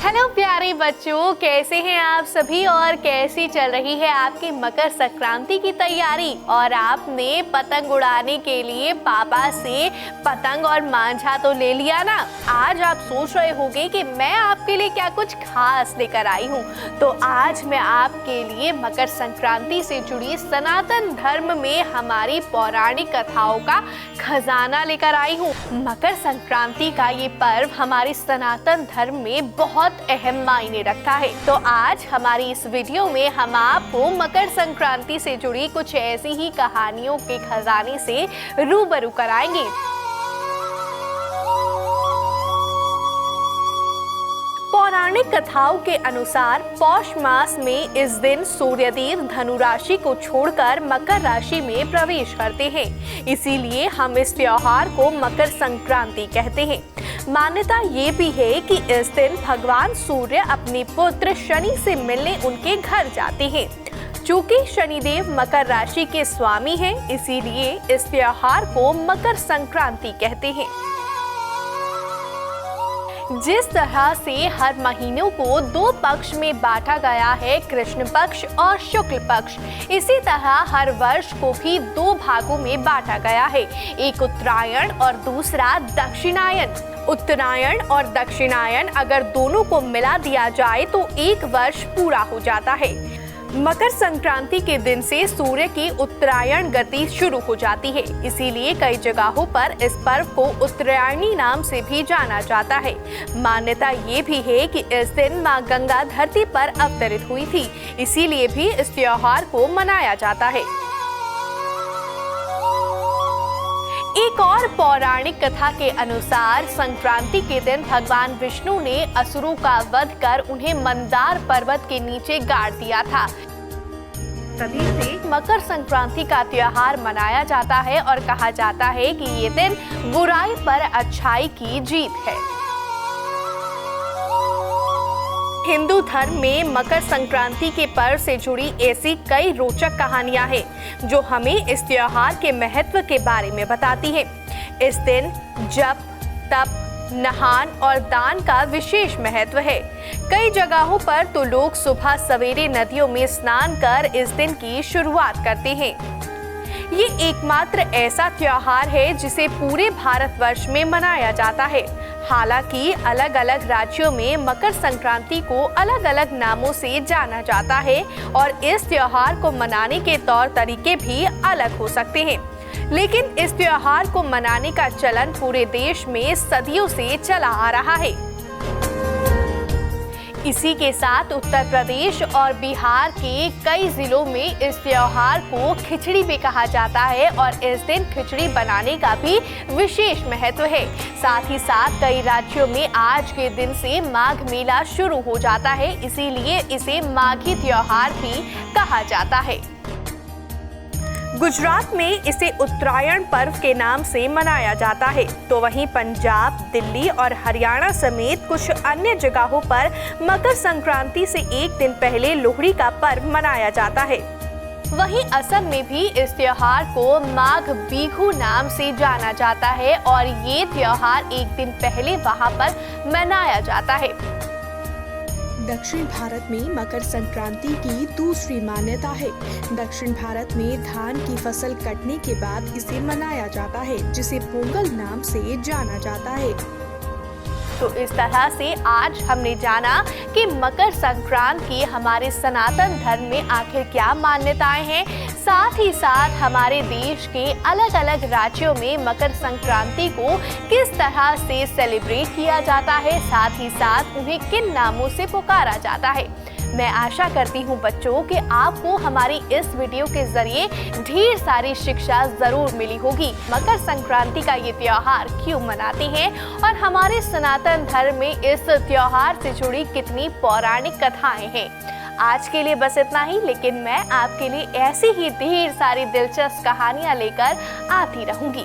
Hello प्यारे बच्चों, कैसे हैं आप सभी और कैसी चल रही है आपकी मकर संक्रांति की तैयारी। और आपने पतंग उड़ाने के लिए पापा से पतंग और मांझा तो ले लिया ना। आज आप सोच रहे होंगे कि मैं आपके लिए क्या कुछ खास लेकर आई हूँ। तो आज मैं आपके लिए मकर संक्रांति से जुड़ी सनातन धर्म में हमारी पौराणिक कथाओं का खजाना लेकर आई हूँ। मकर संक्रांति का ये पर्व हमारे सनातन धर्म में बहुत अहम मायने रखता है। तो आज हमारी इस वीडियो में हम आपको मकर संक्रांति से जुड़ी कुछ ऐसी ही कहानियों के खजाने से रूबरू कराएंगे। पौराणिक कथाओं के अनुसार पौष मास में इस दिन सूर्यदेव धनु राशि को छोड़कर मकर राशि में प्रवेश करते हैं। इसीलिए हम इस त्योहार को मकर संक्रांति कहते हैं। मान्यता ये भी है कि इस दिन भगवान सूर्य अपने पुत्र शनि से मिलने उनके घर जाते हैं। चूंकि शनिदेव मकर राशि के स्वामी हैं, इसीलिए इस त्योहार को मकर संक्रांति कहते हैं। जिस तरह से हर महीनों को दो पक्ष में बांटा गया है, कृष्ण पक्ष और शुक्ल पक्ष, इसी तरह हर वर्ष को भी दो भागों में बांटा गया है, एक उत्तरायण और दूसरा दक्षिणायन। उत्तरायण और दक्षिणायन अगर दोनों को मिला दिया जाए तो एक वर्ष पूरा हो जाता है। मकर संक्रांति के दिन से सूर्य की उत्तरायण गति शुरू हो जाती है, इसीलिए कई जगहों पर इस पर्व को उत्तरायणी नाम से भी जाना जाता है। मान्यता ये भी है कि इस दिन मां गंगा धरती पर अवतरित हुई थी, इसीलिए भी इस त्योहार को मनाया जाता है। एक और पौराणिक कथा के अनुसार संक्रांति के दिन भगवान विष्णु ने असुरों का वध कर उन्हें मंदार पर्वत के नीचे गाड़ दिया था। तभी से मकर संक्रांति का त्योहार मनाया जाता है और कहा जाता है कि ये दिन बुराई पर अच्छाई की जीत है। हिंदू धर्म में मकर संक्रांति के पर्व से जुड़ी ऐसी कई रोचक कहानियां हैं जो हमें इस त्योहार के महत्व के बारे में बताती हैं। इस दिन जप, तप, नहान और दान का विशेष महत्व है। कई जगहों पर तो लोग सुबह सवेरे नदियों में स्नान कर इस दिन की शुरुआत करते हैं। ये एकमात्र ऐसा त्योहार है जिसे पूरे भारतवर्ष में मनाया जाता है। हालांकि अलग अलग राज्यों में मकर संक्रांति को अलग अलग नामों से जाना जाता है और इस त्योहार को मनाने के तौर तरीके भी अलग हो सकते हैं, लेकिन इस त्योहार को मनाने का चलन पूरे देश में सदियों से चला आ रहा है। इसी के साथ उत्तर प्रदेश और बिहार के कई जिलों में इस त्योहार को खिचड़ी भी कहा जाता है और इस दिन खिचड़ी बनाने का भी विशेष महत्व है। साथ ही साथ कई राज्यों में आज के दिन से माघ मेला शुरू हो जाता है, इसीलिए इसे माघी त्योहार भी कहा जाता है। गुजरात में इसे उत्तरायण पर्व के नाम से मनाया जाता है, तो वहीं पंजाब, दिल्ली और हरियाणा समेत कुछ अन्य जगहों पर मकर संक्रांति से एक दिन पहले लोहड़ी का पर्व मनाया जाता है। वहीं असम में भी इस त्योहार को माघ बिहू नाम से जाना जाता है और ये त्योहार एक दिन पहले वहां पर मनाया जाता है। दक्षिण भारत में मकर संक्रांति की दूसरी मान्यता है। दक्षिण भारत में धान की फसल कटने के बाद इसे मनाया जाता है, जिसे पोंगल नाम से जाना जाता है। तो इस तरह से आज हमने जाना कि मकर संक्रांति की हमारे सनातन धर्म में आखिर क्या मान्यताएं हैं। साथ ही साथ हमारे देश के अलग अलग राज्यों में मकर संक्रांति को किस तरह से सेलिब्रेट किया जाता है, साथ ही साथ उन्हें किन नामों से पुकारा जाता है। मैं आशा करती हूँ बच्चों कि आपको हमारी इस वीडियो के जरिए ढेर सारी शिक्षा जरूर मिली होगी। मकर संक्रांति का ये त्योहार क्यों मनाते हैं और हमारे सनातन धर्म में इस त्योहार से जुड़ी कितनी पौराणिक कथाएं हैं। आज के लिए बस इतना ही, लेकिन मैं आपके लिए ऐसी ही ढेर सारी दिलचस्प कहानियां लेकर आती रहूंगी।